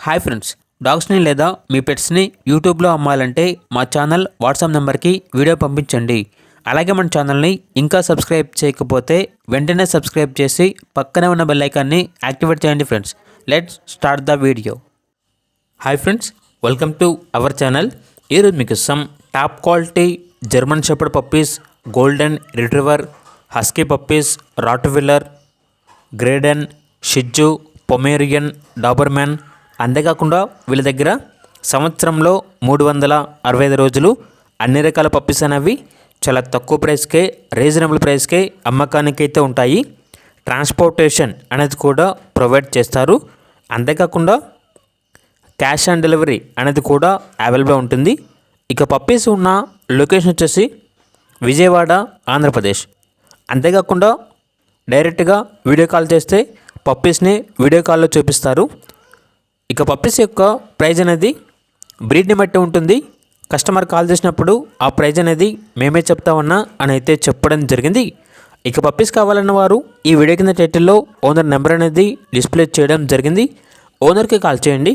Hi friends, డాగ్స్ని లేదా మీ పెట్స్ని యూట్యూబ్లో అమ్మాలంటే మా ఛానల్ వాట్సాప్ నెంబర్కి వీడియో పంపించండి. అలాగే మన ఛానల్ని ఇంకా సబ్స్క్రైబ్ చేయకపోతే వెంటనే సబ్స్క్రైబ్ చేసి పక్కనే ఉన్న బెల్ ఐకాన్ని యాక్టివేట్ చేయండి. Friends, let's start the video. Hi friends, welcome to our channel. ఈరోజు మీకు some top quality German shepherd puppies, golden retriever, husky puppies, rottweiler, great dane, shih tzu, pomeranian, doberman, అంతేకాకుండా వీళ్ళ దగ్గర సంవత్సరంలో 365 రోజులు అన్ని రకాల పప్పీస్ అనేవి చాలా తక్కువ ప్రైస్కే, రీజనబుల్ ప్రైస్కే అమ్మకానికి అయితే ఉంటాయి. ట్రాన్స్పోర్టేషన్ అనేది కూడా ప్రొవైడ్ చేస్తారు. అంతేకాకుండా క్యాష్ ఆన్ డెలివరీ అనేది కూడా అవైలబుల్ ఉంటుంది. ఇక పప్పీస్ ఉన్న లొకేషన్ వచ్చేసి విజయవాడ, ఆంధ్రప్రదేశ్. అంతేకాకుండా డైరెక్ట్గా వీడియో కాల్ చేస్తే పప్పీస్ని వీడియో కాల్లో చూపిస్తారు. ఇక పప్పీస్ యొక్క ప్రైజ్ అనేది బ్రీడ్ని బట్టి ఉంటుంది. కస్టమర్ కాల్ చేసినప్పుడు ఆ ప్రైజ్ అనేది మేమే చెప్తామన్నా అని అయితే చెప్పడం జరిగింది. ఇక పప్పీస్ కావాలన్న వారు ఈ వీడియో కింద టైటిల్లో ఓనర్ నెంబర్ అనేది డిస్ప్లే చేయడం జరిగింది. ఓనర్కి కాల్ చేయండి.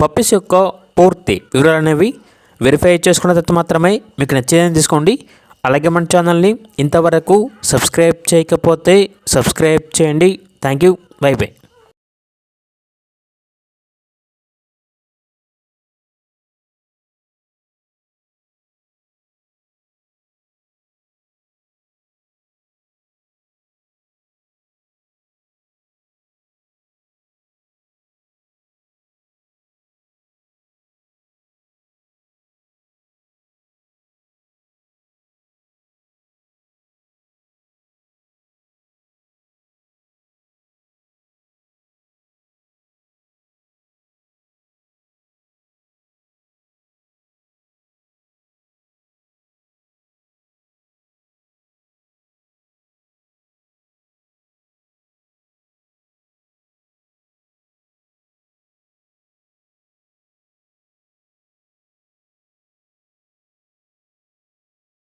పప్పీస్ యొక్క పూర్తి వివరాలు అనేవి వెరిఫై చేసుకున్న తర్వాత మాత్రమే మీకు నచ్చేదని తీసుకోండి. అలాగే మన ఛానల్ని ఇంతవరకు సబ్స్క్రైబ్ చేయకపోతే సబ్స్క్రైబ్ చేయండి. Thank you. By by.